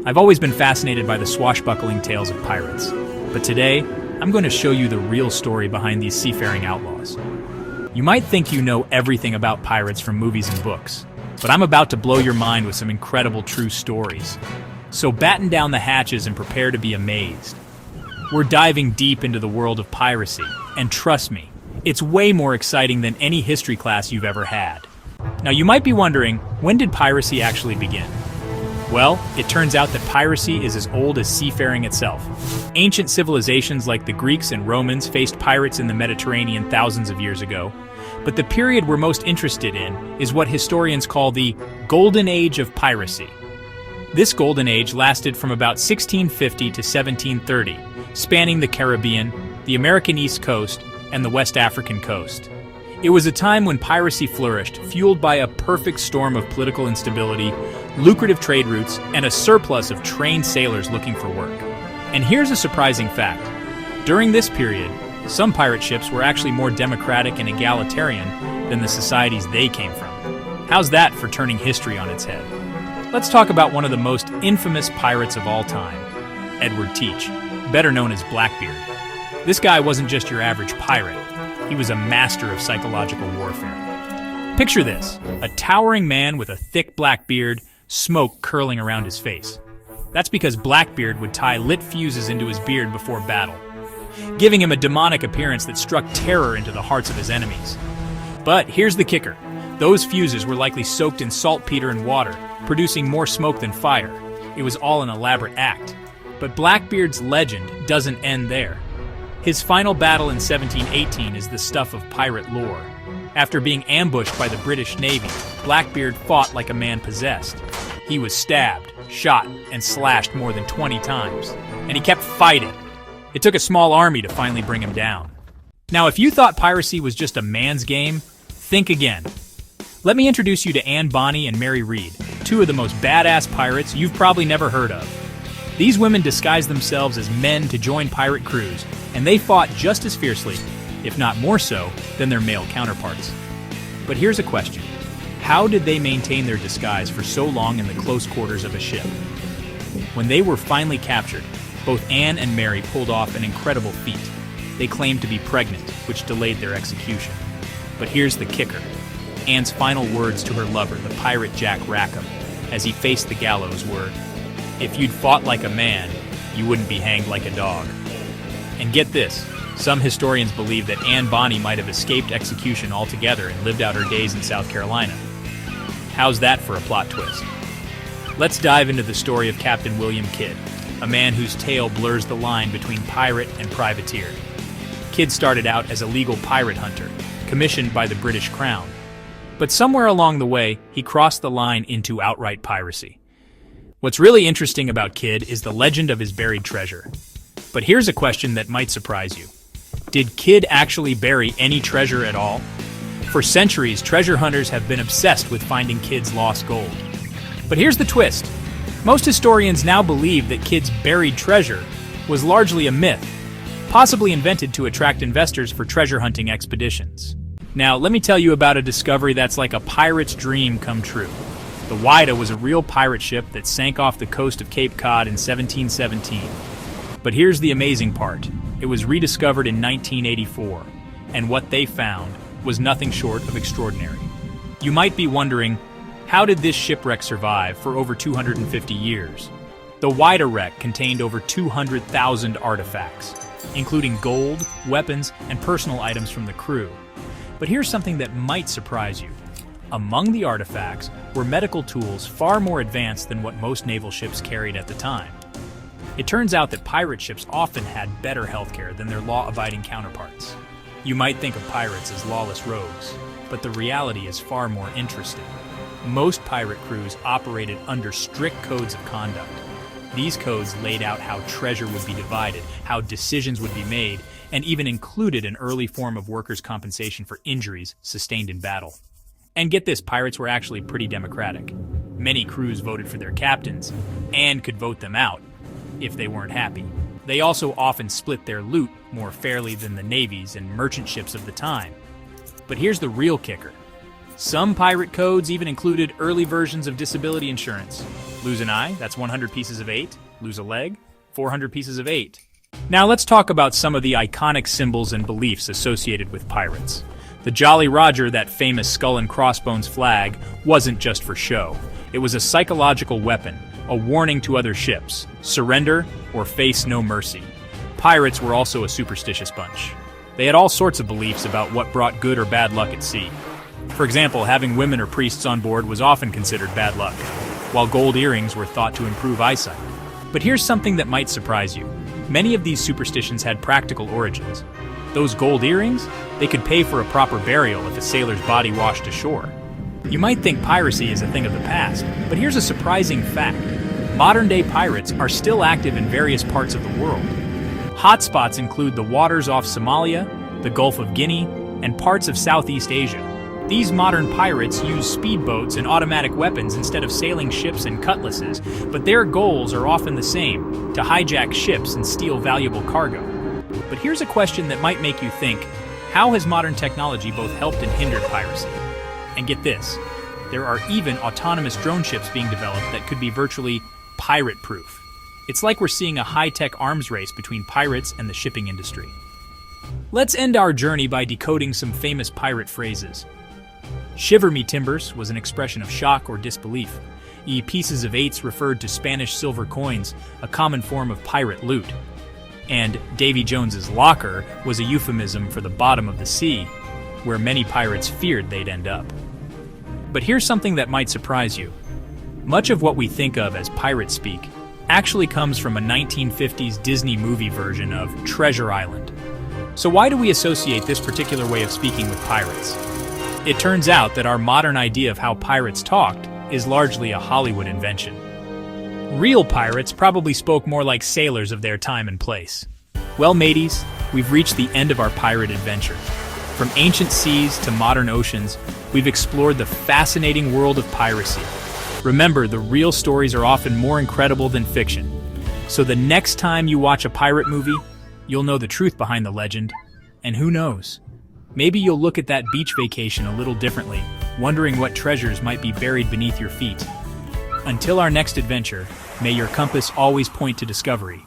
I've always been fascinated by the swashbuckling tales of pirates, but today, I'm going to show you the real story behind these seafaring outlaws. You might think you know everything about pirates from movies and books, but I'm about to blow your mind with some incredible true stories. So batten down the hatches and prepare to be amazed. We're diving deep into the world of piracy, and trust me, it's way more exciting than any history class you've ever had. Now you might be wondering, when did piracy actually begin? Well, it turns out that piracy is as old as seafaring itself. Ancient civilizations like the Greeks and Romans faced pirates in the Mediterranean thousands of years ago. But the period we're most interested in is what historians call the Golden Age of piracy. This Golden Age lasted from about 1650 to 1730, spanning the Caribbean, the American East Coast, and the West African coast. It was a time when piracy flourished, fueled by a perfect storm of political instability, lucrative trade routes, and a surplus of trained sailors looking for work. And here's a surprising fact. During this period, some pirate ships were actually more democratic and egalitarian than the societies they came from. How's that for turning history on its head? Let's talk about one of the most infamous pirates of all time, Edward Teach, better known as Blackbeard. This guy wasn't just your average pirate. He was a master of psychological warfare. Picture this, a towering man with a thick black beard, smoke curling around his face. That's because Blackbeard would tie lit fuses into his beard before battle, giving him a demonic appearance that struck terror into the hearts of his enemies. But here's the kicker. Those fuses were likely soaked in saltpeter and water, producing more smoke than fire. It was all an elaborate act. But Blackbeard's legend doesn't end there. His final battle in 1718 is the stuff of pirate lore. After being ambushed by the British Navy, Blackbeard fought like a man possessed. He was stabbed, shot, and slashed more than 20 times. And he kept fighting. It took a small army to finally bring him down. Now, if you thought piracy was just a man's game, think again. Let me introduce you to Anne Bonny and Mary Read, two of the most badass pirates you've probably never heard of. These women disguised themselves as men to join pirate crews, and they fought just as fiercely, if not more so, than their male counterparts. But here's a question. How did they maintain their disguise for so long in the close quarters of a ship? When they were finally captured, both Anne and Mary pulled off an incredible feat. They claimed to be pregnant, which delayed their execution. But here's the kicker. Anne's final words to her lover, the pirate Jack Rackham, as he faced the gallows were, "If you'd fought like a man, you wouldn't be hanged like a dog." And get this, some historians believe that Anne Bonny might have escaped execution altogether and lived out her days in South Carolina. How's that for a plot twist? Let's dive into the story of Captain William Kidd, a man whose tale blurs the line between pirate and privateer. Kidd started out as a legal pirate hunter, commissioned by the British Crown. But somewhere along the way, he crossed the line into outright piracy. What's really interesting about Kidd is the legend of his buried treasure. But here's a question that might surprise you. Did Kidd actually bury any treasure at all? For centuries, treasure hunters have been obsessed with finding Kidd's lost gold. But here's the twist. Most historians now believe that Kidd's buried treasure was largely a myth, possibly invented to attract investors for treasure hunting expeditions. Now, let me tell you about a discovery that's like a pirate's dream come true. The Whydah was a real pirate ship that sank off the coast of Cape Cod in 1717. But here's the amazing part. It was rediscovered in 1984, and what they found was nothing short of extraordinary. You might be wondering, how did this shipwreck survive for over 250 years? The Whydah wreck contained over 200,000 artifacts, including gold, weapons, and personal items from the crew. But here's something that might surprise you. Among the artifacts were medical tools far more advanced than what most naval ships carried at the time. It turns out that pirate ships often had better healthcare than their law-abiding counterparts. You might think of pirates as lawless rogues, but the reality is far more interesting. Most pirate crews operated under strict codes of conduct. These codes laid out how treasure would be divided, how decisions would be made, and even included an early form of workers' compensation for injuries sustained in battle. And get this, pirates were actually pretty democratic. Many crews voted for their captains, and could vote them out if they weren't happy. They also often split their loot more fairly than the navies and merchant ships of the time. But here's the real kicker. Some pirate codes even included early versions of disability insurance, Lose an eye, that's 100 pieces of 8. Lose a leg, 400 pieces of 8. Now let's talk about some of the iconic symbols and beliefs associated with pirates. The Jolly Roger, that famous skull and crossbones flag, wasn't just for show. It was a psychological weapon, a warning to other ships: surrender or face no mercy. Pirates were also a superstitious bunch. They had all sorts of beliefs about what brought good or bad luck at sea. For example, having women or priests on board was often considered bad luck, while gold earrings were thought to improve eyesight. But here's something that might surprise you. Many of these superstitions had practical origins. Those gold earrings? They could pay for a proper burial if a sailor's body washed ashore. You might think piracy is a thing of the past, but here's a surprising fact. Modern-day pirates are still active in various parts of the world. Hotspots include the waters off Somalia, the Gulf of Guinea, and parts of Southeast Asia. These modern pirates use speedboats and automatic weapons instead of sailing ships and cutlasses, but their goals are often the same: to hijack ships and steal valuable cargo. But here's a question that might make you think, how has modern technology both helped and hindered piracy? And get this, there are even autonomous drone ships being developed that could be virtually pirate-proof. It's like we're seeing a high-tech arms race between pirates and the shipping industry. Let's end our journey by decoding some famous pirate phrases. Shiver me timbers was an expression of shock or disbelief. Pieces of 8s referred to Spanish silver coins, a common form of pirate loot. And Davy Jones's locker was a euphemism for the bottom of the sea, where many pirates feared they'd end up. But here's something that might surprise you. Much of what we think of as pirate speak actually comes from a 1950s Disney movie version of Treasure Island. So why do we associate this particular way of speaking with pirates? It turns out that our modern idea of how pirates talked is largely a Hollywood invention. Real pirates probably spoke more like sailors of their time and place. Well, mateys, we've reached the end of our pirate adventure. From ancient seas to modern oceans, we've explored the fascinating world of piracy. Remember, the real stories are often more incredible than fiction. So the next time you watch a pirate movie, you'll know the truth behind the legend. And who knows? Maybe you'll look at that beach vacation a little differently, wondering what treasures might be buried beneath your feet. Until our next adventure, may your compass always point to discovery.